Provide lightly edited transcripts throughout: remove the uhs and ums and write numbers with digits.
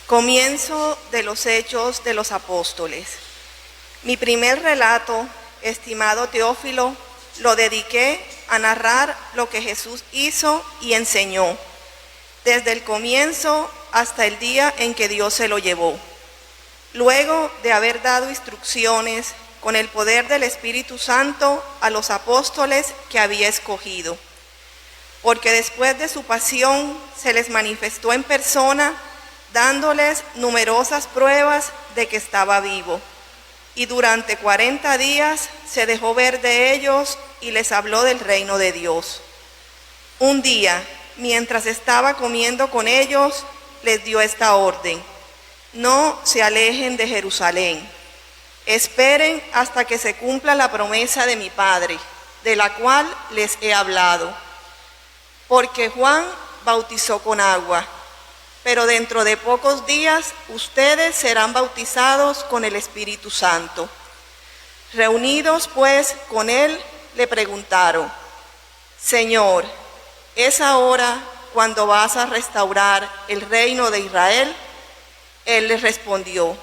Comienzo de los Hechos de los Apóstoles. Mi primer relato, estimado Teófilo, lo dediqué a narrar lo que Jesús hizo y enseñó, desde el comienzo hasta el día en que Dios se lo llevó. Luego de haber dado instrucciones con el poder del Espíritu Santo a los apóstoles que había escogido, porque después de su pasión se les manifestó en persona, dándoles numerosas pruebas de que estaba vivo. Y durante 40 días se dejó ver de ellos y les habló del reino de Dios. Un día, mientras estaba comiendo con ellos, les dio esta orden: no se alejen de Jerusalén, esperen hasta que se cumpla la promesa de mi Padre, de la cual les he hablado. Porque Juan bautizó con agua, pero dentro de pocos días ustedes serán bautizados con el Espíritu Santo. Reunidos pues con él, le preguntaron: Señor, ¿es ahora cuando vas a restaurar el reino de Israel? Él les respondió: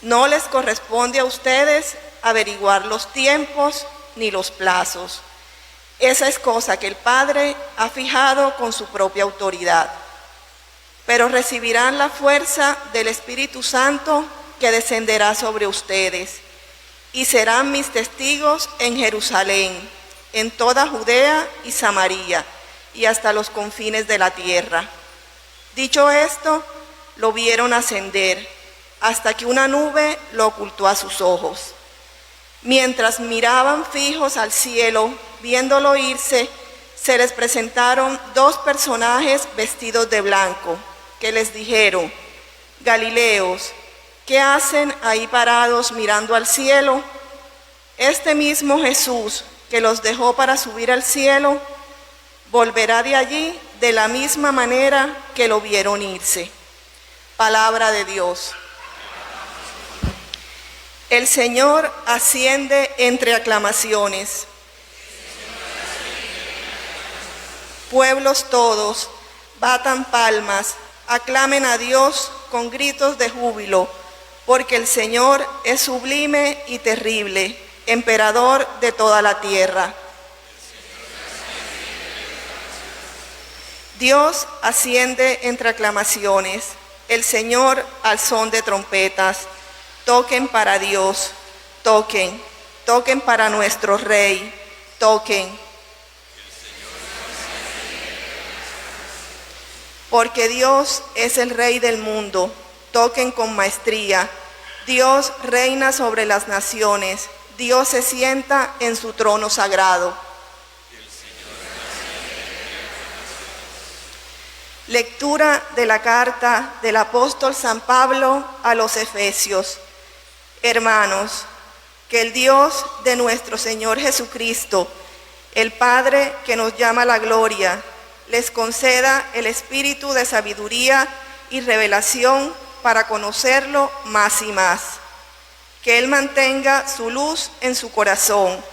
no les corresponde a ustedes averiguar los tiempos ni los plazos. Esa es cosa que el Padre ha fijado con su propia autoridad. Pero recibirán la fuerza del Espíritu Santo que descenderá sobre ustedes, y serán mis testigos en Jerusalén, en toda Judea y Samaria, y hasta los confines de la tierra. Dicho esto, lo vieron ascender, hasta que una nube lo ocultó a sus ojos. Mientras miraban fijos al cielo, viéndolo irse, se les presentaron dos personajes vestidos de blanco, que les dijeron: Galileos, ¿qué hacen ahí parados mirando al cielo? Este mismo Jesús que los dejó para subir al cielo, volverá de allí de la misma manera que lo vieron irse. Palabra de Dios. El Señor asciende entre aclamaciones. Pueblos todos, batan palmas, aclamen a Dios con gritos de júbilo, porque el Señor es sublime y terrible, emperador de toda la tierra. Dios asciende entre aclamaciones, el Señor al son de trompetas. Toquen para Dios, toquen, toquen para nuestro Rey, toquen. Porque Dios es el Rey del mundo, toquen con maestría. Dios reina sobre las naciones, Dios se sienta en su trono sagrado. Lectura de la carta del apóstol San Pablo a los Efesios. Hermanos, que el Dios de nuestro Señor Jesucristo, el Padre que nos llama a la gloria, les conceda el espíritu de sabiduría y revelación para conocerlo más y más. Que Él mantenga su luz en su corazón,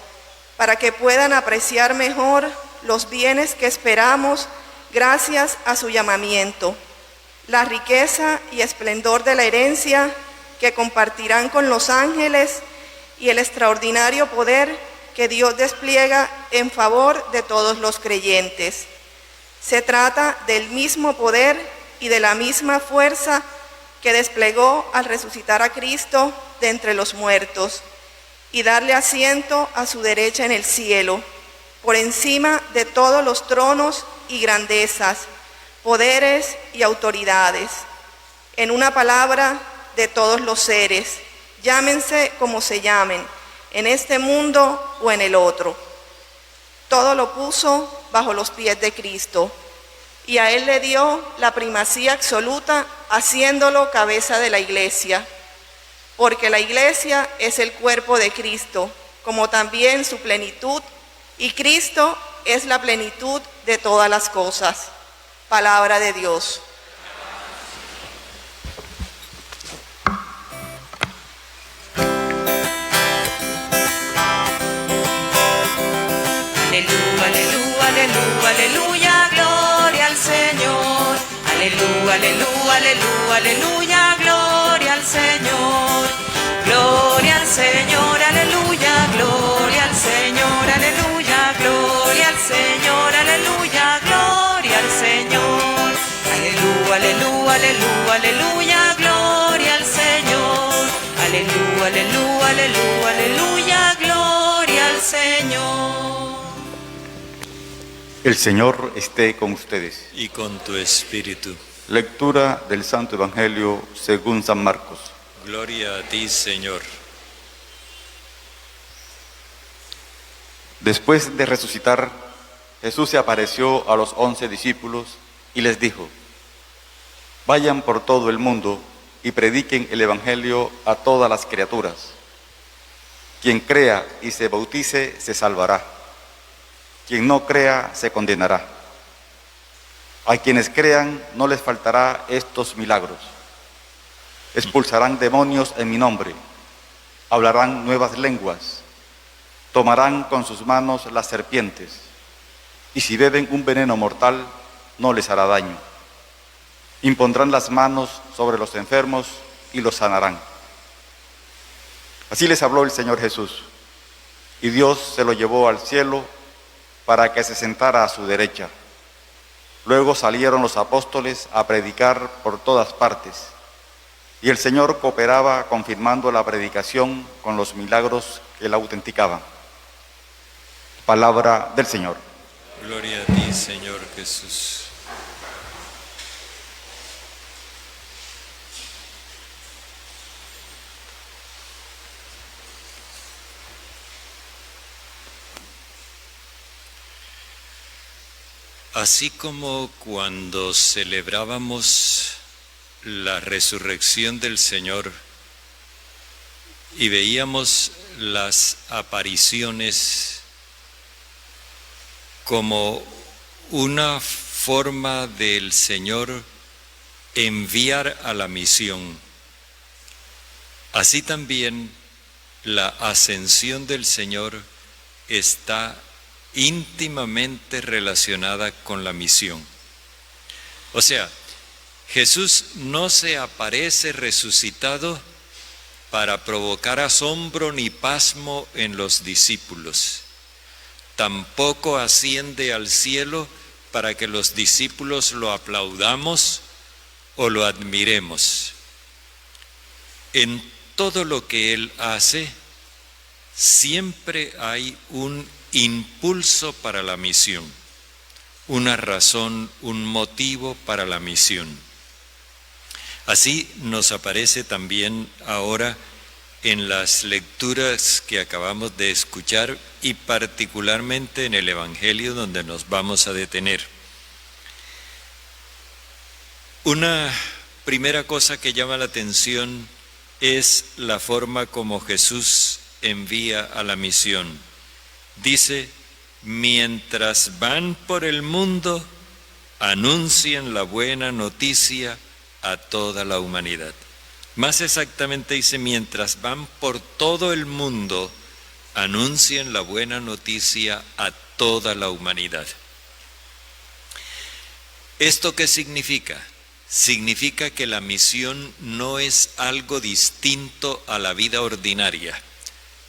para que puedan apreciar mejor los bienes que esperamos gracias a su llamamiento, la riqueza y esplendor de la herencia que compartirán con los ángeles y el extraordinario poder que Dios despliega en favor de todos los creyentes. Se trata del mismo poder y de la misma fuerza que desplegó al resucitar a Cristo de entre los muertos y darle asiento a su derecha en el cielo, por encima de todos los tronos y grandezas, poderes y autoridades. En una palabra, de todos los seres, llámense como se llamen, en este mundo o en el otro. Todo lo puso bajo los pies de Cristo, y a Él le dio la primacía absoluta, haciéndolo cabeza de la Iglesia, porque la Iglesia es el cuerpo de Cristo, como también su plenitud, y Cristo es la plenitud de todas las cosas. Palabra de Dios. Aleluya, aleluya, aleluya, gloria al Señor. Aleluya, aleluya, aleluya, aleluya, gloria al Señor. Gloria al Señor, aleluya, gloria al Señor, aleluya, gloria al Señor, aleluya, gloria al Señor. Aleluya, aleluya, aleluya, aleluya, gloria al Señor. Aleluya, aleluya, aleluya, aleluya, gloria al Señor. El Señor esté con ustedes. Y con tu espíritu. Lectura del Santo Evangelio según San Marcos. Gloria a ti, Señor. Después de resucitar, Jesús se apareció a los 11 discípulos y les dijo: vayan por todo el mundo y prediquen el Evangelio a todas las criaturas. Quien crea y se bautice se salvará. Quien no crea se condenará. A quienes crean no les faltará estos milagros. Expulsarán demonios en mi nombre, hablarán nuevas lenguas, tomarán con sus manos las serpientes, y si beben un veneno mortal no les hará daño. Impondrán las manos sobre los enfermos y los sanarán. Así les habló el Señor Jesús, y Dios se lo llevó al cielo para que se sentara a su derecha. Luego salieron los apóstoles a predicar por todas partes, y el Señor cooperaba confirmando la predicación con los milagros que la autenticaban. Palabra del Señor. Gloria a ti, Señor Jesús. Así como cuando celebrábamos la resurrección del Señor y veíamos las apariciones como una forma del Señor enviar a la misión, así también la ascensión del Señor está íntimamente relacionada con la misión. O sea, Jesús no se aparece resucitado para provocar asombro ni pasmo en los discípulos. Tampoco asciende al cielo para que los discípulos lo aplaudamos o lo admiremos. En todo lo que Él hace, siempre hay un impulso para la misión, una razón, un motivo para la misión. Así nos aparece también ahora en las lecturas que acabamos de escuchar y particularmente en el Evangelio donde nos vamos a detener. Una primera cosa que llama la atención es la forma como Jesús envía a la misión. Dice: mientras van por el mundo, anuncien la buena noticia a toda la humanidad. Más exactamente dice: mientras van por todo el mundo, anuncien la buena noticia a toda la humanidad. ¿Esto qué significa? Significa que la misión no es algo distinto a la vida ordinaria.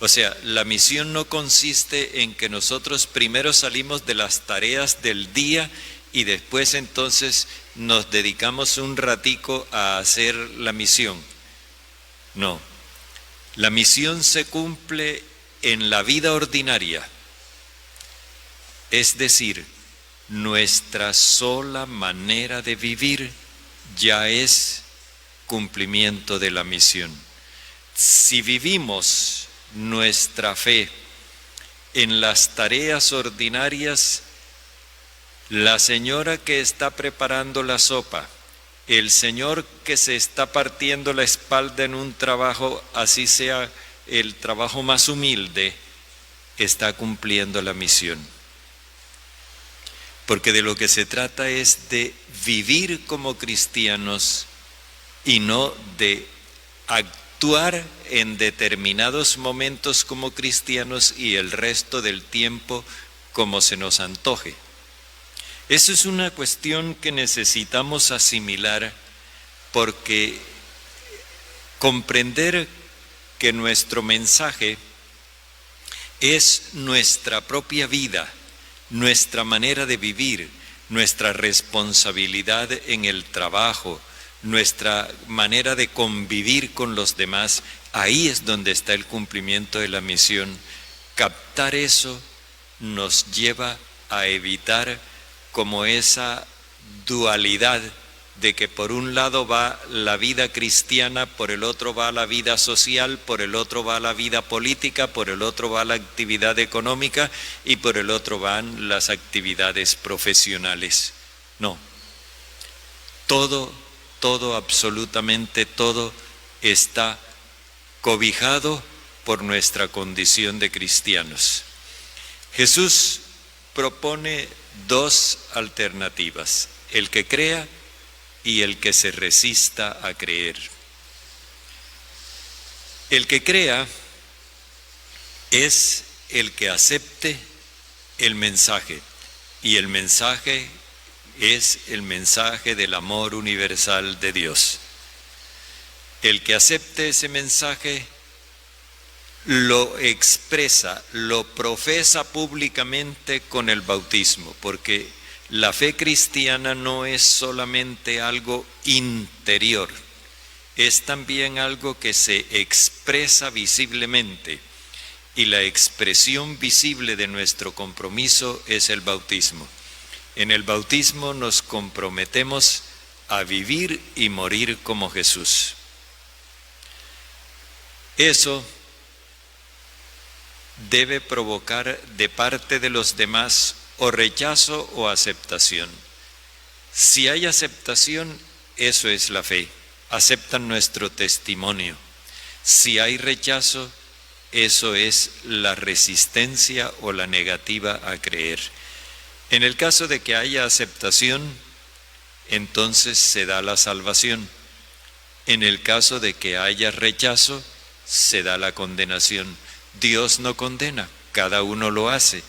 O sea, la misión no consiste en que nosotros primero salimos de las tareas del día y después entonces nos dedicamos un ratico a hacer la misión. No, la misión se cumple en la vida ordinaria. Es decir, nuestra sola manera de vivir ya es cumplimiento de la misión. Si vivimos nuestra fe en las tareas ordinarias, la señora que está preparando la sopa, el señor que se está partiendo la espalda en un trabajo, así sea el trabajo más humilde, está cumpliendo la misión. Porque de lo que se trata es de vivir como cristianos y no de actuar en determinados momentos como cristianos y el resto del tiempo como se nos antoje. Eso es una cuestión que necesitamos asimilar, porque comprender que nuestro mensaje es nuestra propia vida, nuestra manera de vivir, nuestra responsabilidad en el trabajo, nuestra manera de convivir con los demás. Ahí es donde está el cumplimiento de la misión. Captar eso nos lleva a evitar como esa dualidad de que por un lado va la vida cristiana, por el otro va la vida social, por el otro va la vida política, por el otro va la actividad económica y por el otro van las actividades profesionales. No, todo, absolutamente todo está cobijado por nuestra condición de cristianos. Jesús propone dos alternativas: el que crea y el que se resista a creer. El que crea es el que acepte el mensaje, y el mensaje es el mensaje del amor universal de Dios. El que acepte ese mensaje lo expresa, lo profesa públicamente con el bautismo, porque la fe cristiana no es solamente algo interior, es también algo que se expresa visiblemente, y la expresión visible de nuestro compromiso es el bautismo. En el bautismo nos comprometemos a vivir y morir como Jesús. Eso debe provocar de parte de los demás o rechazo o aceptación. Si hay aceptación, eso es la fe. Aceptan nuestro testimonio. Si hay rechazo, eso es la resistencia o la negativa a creer. En el caso de que haya aceptación, entonces se da la salvación. En el caso de que haya rechazo, se da la condenación. Dios no condena, cada uno lo hace.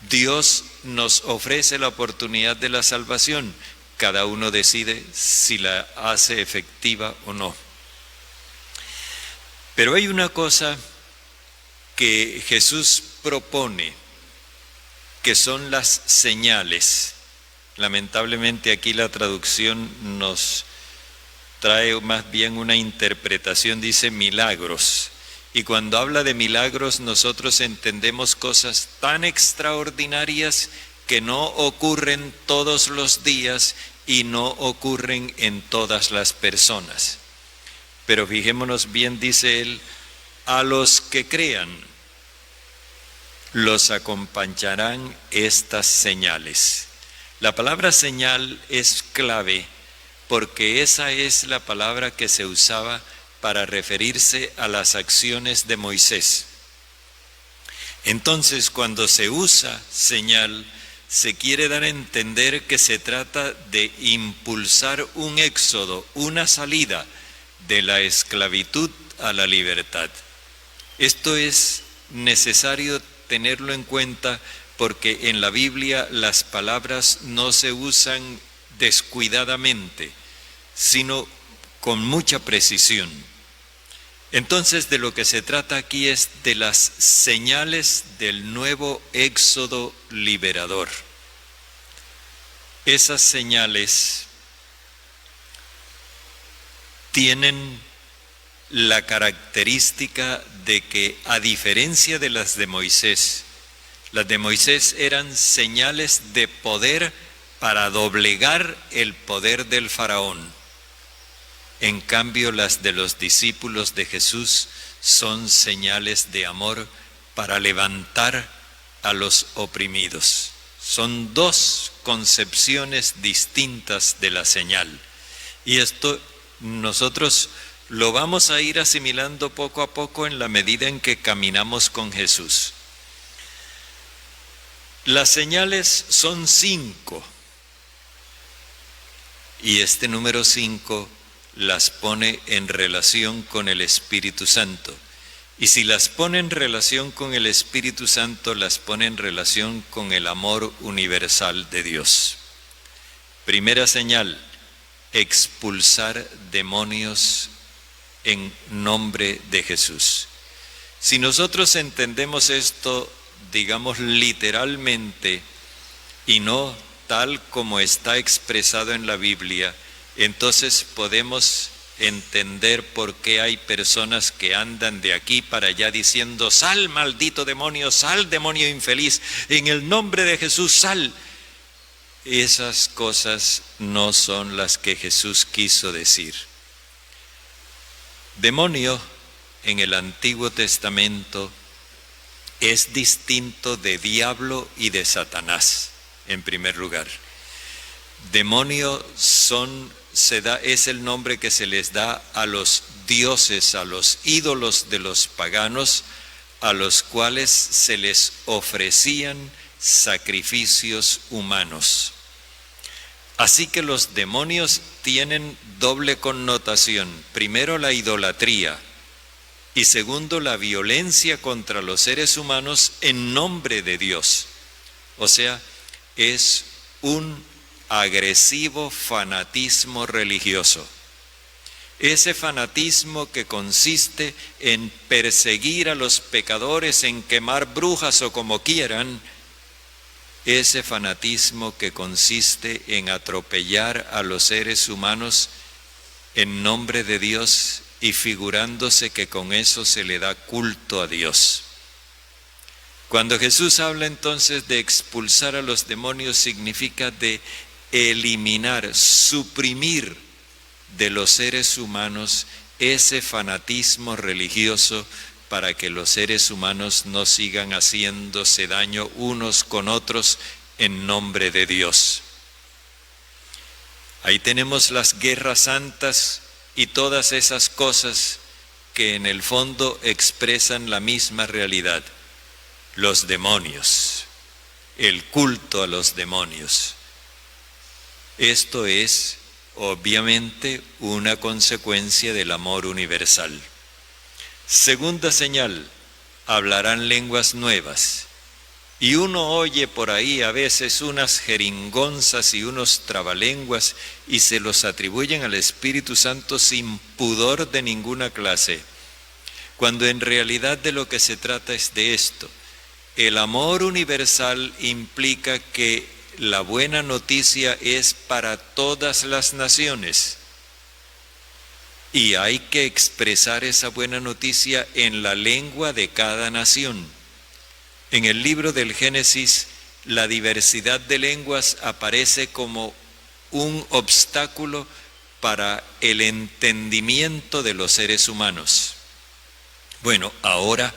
Dios nos ofrece la oportunidad de la salvación, cada uno decide si la hace efectiva o no. Pero hay una cosa que Jesús propone, que son las señales. Lamentablemente aquí la traducción nos trae más bien una interpretación, dice milagros. Y cuando habla de milagros, nosotros entendemos cosas tan extraordinarias que no ocurren todos los días y no ocurren en todas las personas. Pero fijémonos bien, dice él, a los que crean los acompañarán estas señales. La palabra señal es clave porque esa es la palabra que se usaba para referirse a las acciones de Moisés. Entonces, cuando se usa señal, se quiere dar a entender que se trata de impulsar un éxodo, una salida de la esclavitud a la libertad. Esto es necesario tenerlo en cuenta porque en la Biblia las palabras no se usan descuidadamente, sino con mucha precisión. Entonces, de lo que se trata aquí es de las señales del nuevo éxodo liberador. Esas señales tienen la característica de que, a diferencia de las de Moisés eran señales de poder para doblegar el poder del faraón. En cambio, las de los discípulos de Jesús son señales de amor para levantar a los oprimidos. Son dos concepciones distintas de la señal. Y esto nosotros lo vamos a ir asimilando poco a poco en la medida en que caminamos con Jesús. Las señales son 5. Y este número 5 las pone en relación con el Espíritu Santo. Y si las pone en relación con el Espíritu Santo, las pone en relación con el amor universal de Dios. Primera señal, expulsar demonios en nombre de Jesús. Si nosotros entendemos esto, digamos literalmente, y no tal como está expresado en la Biblia, entonces podemos entender por qué hay personas que andan de aquí para allá diciendo: sal, maldito demonio, sal, demonio infeliz, en el nombre de Jesús, sal. Esas cosas no son las que Jesús quiso decir. Demonio en el Antiguo Testamento es distinto de diablo y de Satanás, en primer lugar. Demonio es el nombre que se les da a los dioses, a los ídolos de los paganos, a los cuales se les ofrecían sacrificios humanos. Así que los demonios tienen doble connotación: primero, la idolatría, y segundo, la violencia contra los seres humanos en nombre de Dios. O sea, es un agresivo fanatismo religioso. Ese fanatismo que consiste en perseguir a los pecadores, en quemar brujas o como quieran, ese fanatismo que consiste en atropellar a los seres humanos en nombre de Dios y figurándose que con eso se le da culto a Dios. Cuando Jesús habla entonces de expulsar a los demonios, significa de eliminar, suprimir de los seres humanos ese fanatismo religioso, para que los seres humanos no sigan haciéndose daño unos con otros en nombre de Dios. Ahí tenemos las guerras santas y todas esas cosas que en el fondo expresan la misma realidad. Los demonios, el culto a los demonios. Esto es obviamente una consecuencia del amor universal. Segunda señal, hablarán lenguas nuevas. Y uno oye por ahí a veces unas jeringonzas y unos trabalenguas y se los atribuyen al Espíritu Santo sin pudor de ninguna clase, cuando en realidad de lo que se trata es de esto. El amor universal implica que la buena noticia es para todas las naciones. Y hay que expresar esa buena noticia en la lengua de cada nación. En el libro del Génesis, la diversidad de lenguas aparece como un obstáculo para el entendimiento de los seres humanos. Bueno, ahora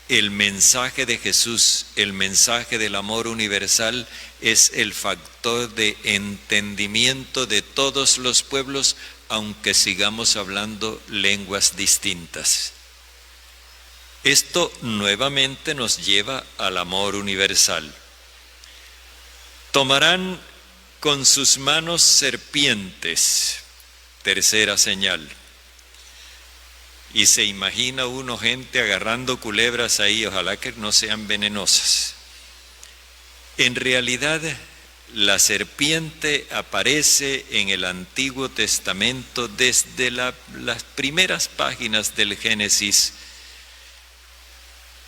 el mensaje de Jesús, el mensaje del amor universal, es el factor de entendimiento de todos los pueblos, aunque sigamos hablando lenguas distintas. Esto nuevamente nos lleva al amor universal. Tomarán con sus manos serpientes, tercera señal. Y se imagina uno gente agarrando culebras ahí, ojalá que no sean venenosas. En realidad, la serpiente aparece en el Antiguo Testamento desde las primeras páginas del Génesis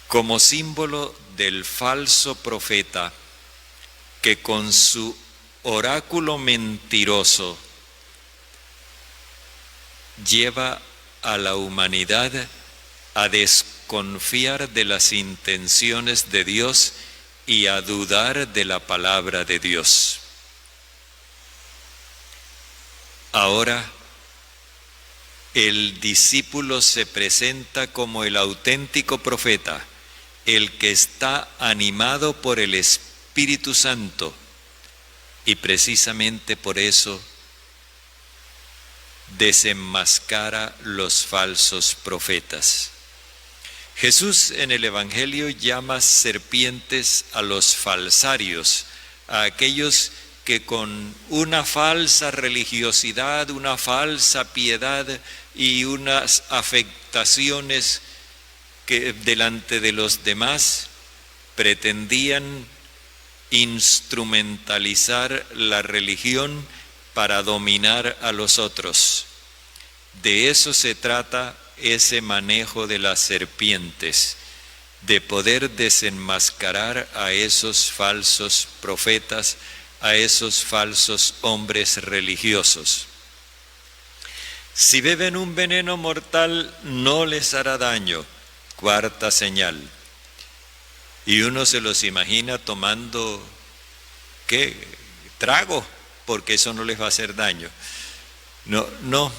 como símbolo del falso profeta que con su oráculo mentiroso lleva a la humanidad a desconfiar de las intenciones de Dios y a dudar de la palabra de Dios. Ahora, el discípulo se presenta como el auténtico profeta, el que está animado por el Espíritu Santo, y precisamente por eso desenmascara los falsos profetas. Jesús en el Evangelio llama serpientes a los falsarios, a aquellos que con una falsa religiosidad, una falsa piedad y unas afectaciones que delante de los demás pretendían instrumentalizar la religión para dominar a los otros. De eso se trata ese manejo de las serpientes, de poder desenmascarar a esos falsos profetas, a esos falsos hombres religiosos. Si beben un veneno mortal, no les hará daño. Cuarta señal. Y uno se los imagina tomando, ¿qué? Trago, porque eso no les va a hacer daño. No,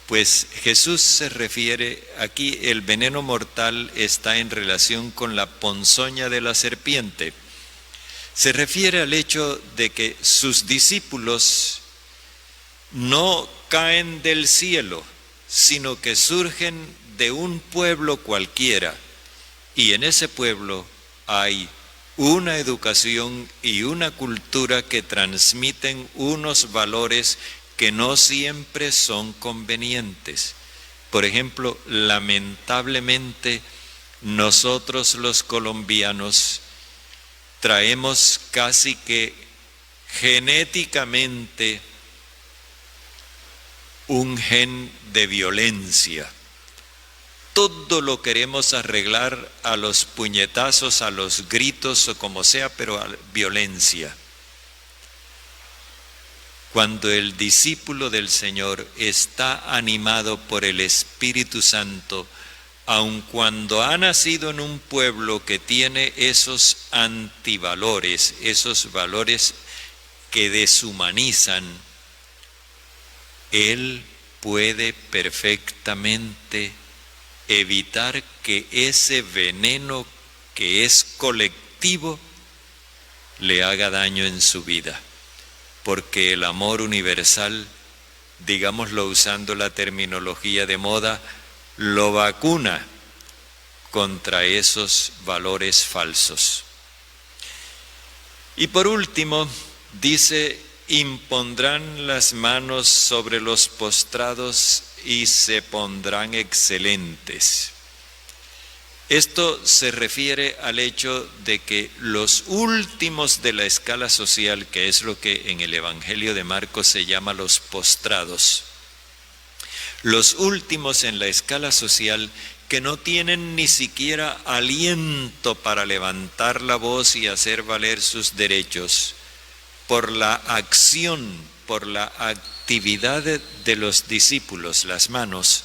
pues Jesús se refiere, aquí el veneno mortal está en relación con la ponzoña de la serpiente. Se refiere al hecho de que sus discípulos no caen del cielo, sino que surgen de un pueblo cualquiera, y en ese pueblo hay una educación y una cultura que transmiten unos valores que no siempre son convenientes. Por ejemplo, lamentablemente, nosotros los colombianos traemos casi que genéticamente un gen de violencia. Todo lo queremos arreglar a los puñetazos, a los gritos o como sea, pero a violencia. Cuando el discípulo del Señor está animado por el Espíritu Santo, aun cuando ha nacido en un pueblo que tiene esos antivalores, esos valores que deshumanizan, él puede perfectamente evitar que ese veneno que es colectivo le haga daño en su vida, porque el amor universal, digámoslo usando la terminología de moda, lo vacuna contra esos valores falsos. Y por último, dice: impondrán las manos sobre los postrados y se pondrán excelentes. Esto se refiere al hecho de que los últimos de la escala social, que es lo que en el Evangelio de Marcos se llama los postrados, los últimos en la escala social que no tienen ni siquiera aliento para levantar la voz y hacer valer sus derechos, por la acción, por la actividad de los discípulos, las manos,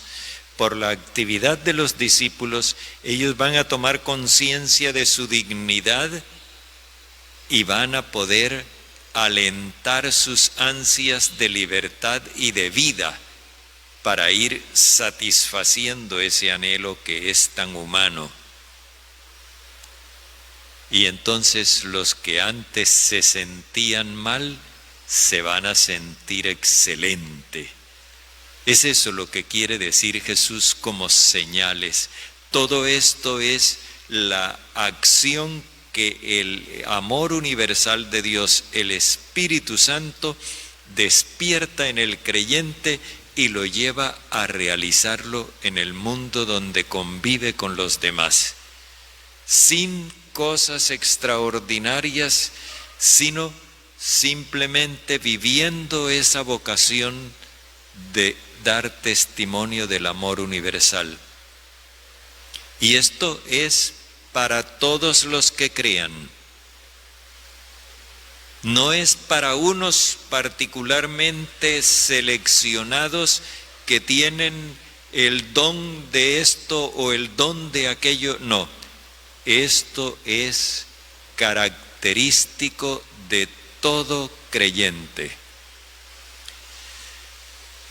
por la actividad de los discípulos, ellos van a tomar conciencia de su dignidad y van a poder alentar sus ansias de libertad y de vida para ir satisfaciendo ese anhelo que es tan humano. Y entonces los que antes se sentían mal se van a sentir excelente. Es eso lo que quiere decir Jesús como señales. Todo esto es la acción que el amor universal de Dios, el Espíritu Santo, despierta en el creyente y lo lleva a realizarlo en el mundo donde convive con los demás. Sin cosas extraordinarias, sino simplemente viviendo esa vocación de dar testimonio del amor universal. Y esto es para todos los que crean. No es para unos particularmente seleccionados que tienen el don de esto o el don de aquello, no. Esto es característico de todo creyente.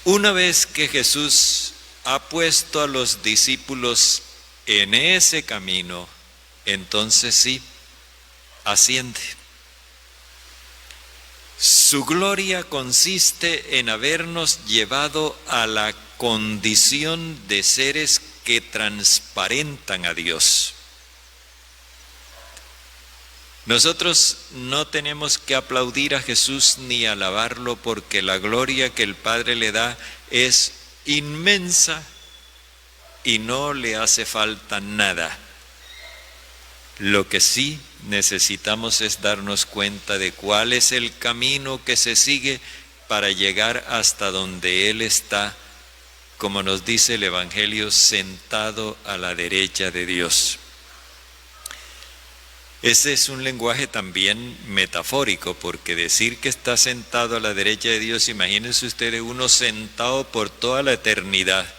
Una vez que Jesús ha puesto a los discípulos en ese camino, entonces sí, asciende. Su gloria consiste en habernos llevado a la condición de seres que transparentan a Dios. Nosotros no tenemos que aplaudir a Jesús ni alabarlo, porque la gloria que el Padre le da es inmensa y no le hace falta nada. Lo que sí necesitamos es darnos cuenta de cuál es el camino que se sigue para llegar hasta donde Él está, como nos dice el Evangelio, sentado a la derecha de Dios. Ese es un lenguaje también metafórico, porque decir que está sentado a la derecha de Dios, imagínense ustedes uno sentado por toda la eternidad,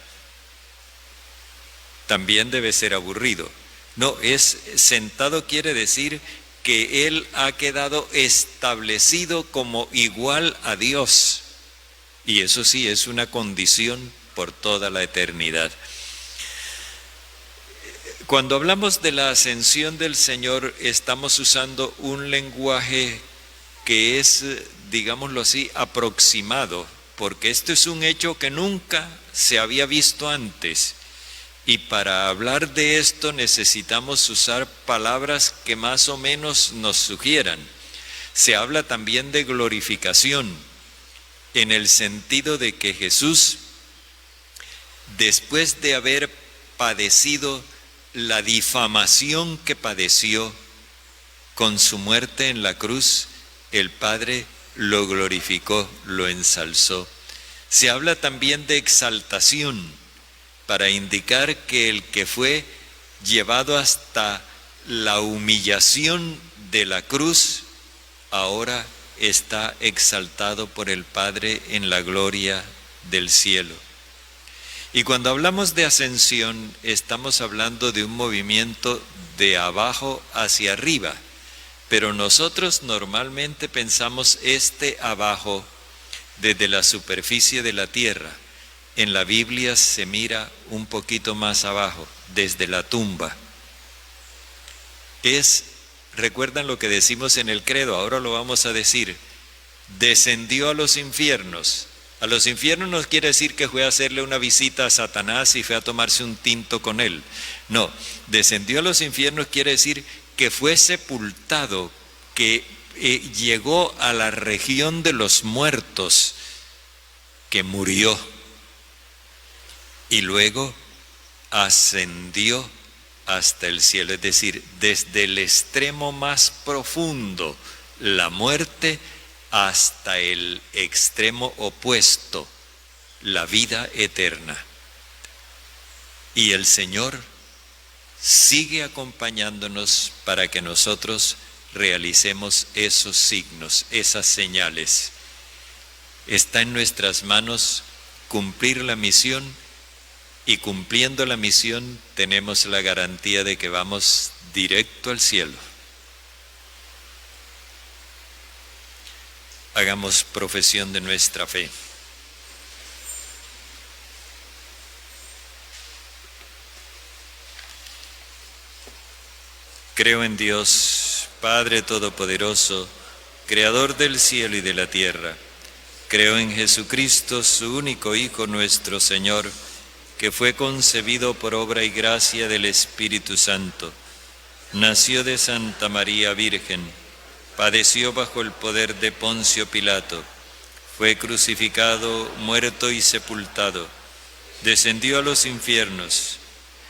también debe ser aburrido. No, sentado quiere decir que Él ha quedado establecido como igual a Dios, y eso sí es una condición por toda la eternidad. Cuando hablamos de la ascensión del Señor, estamos usando un lenguaje que es, digámoslo así, aproximado, porque esto es un hecho que nunca se había visto antes. Y para hablar de esto necesitamos usar palabras que más o menos nos sugieran. Se habla también de glorificación, en el sentido de que Jesús, después de haber padecido la difamación que padeció con su muerte en la cruz, el Padre lo glorificó, lo ensalzó. Se habla también de exaltación, para indicar que el que fue llevado hasta la humillación de la cruz, ahora está exaltado por el Padre en la gloria del cielo. Y cuando hablamos de ascensión, estamos hablando de un movimiento de abajo hacia arriba, pero nosotros normalmente pensamos abajo desde la superficie de la tierra. En la Biblia se mira un poquito más abajo, desde la tumba. Recuerdan lo que decimos en el credo, ahora lo vamos a decir, descendió a los infiernos. A los infiernos no quiere decir que fue a hacerle una visita a Satanás y fue a tomarse un tinto con él. No, descendió a los infiernos quiere decir que fue sepultado, que llegó a la región de los muertos, que murió. Y luego ascendió hasta el cielo, es decir, desde el extremo más profundo, la muerte, hasta el extremo opuesto, la vida eterna. Y el Señor sigue acompañándonos para que nosotros realicemos esos signos, esas señales. Está en nuestras manos cumplir la misión, y cumpliendo la misión tenemos la garantía de que vamos directo al cielo. Hagamos profesión de nuestra fe. Creo en Dios, Padre Todopoderoso, Creador del cielo y de la tierra. Creo en Jesucristo, su único Hijo, nuestro Señor, que fue concebido por obra y gracia del Espíritu Santo. Nació de Santa María Virgen, padeció bajo el poder de Poncio Pilato, fue crucificado, muerto y sepultado, descendió a los infiernos,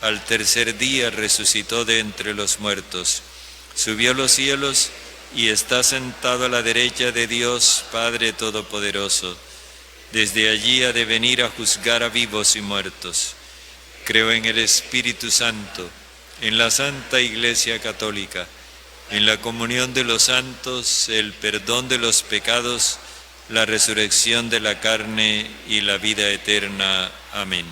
al tercer día resucitó de entre los muertos, subió a los cielos y está sentado a la derecha de Dios Padre Todopoderoso. Desde allí ha de venir a juzgar a vivos y muertos. Creo en el Espíritu Santo, en la Santa Iglesia Católica, en la comunión de los santos, el perdón de los pecados, la resurrección de la carne y la vida eterna. Amén.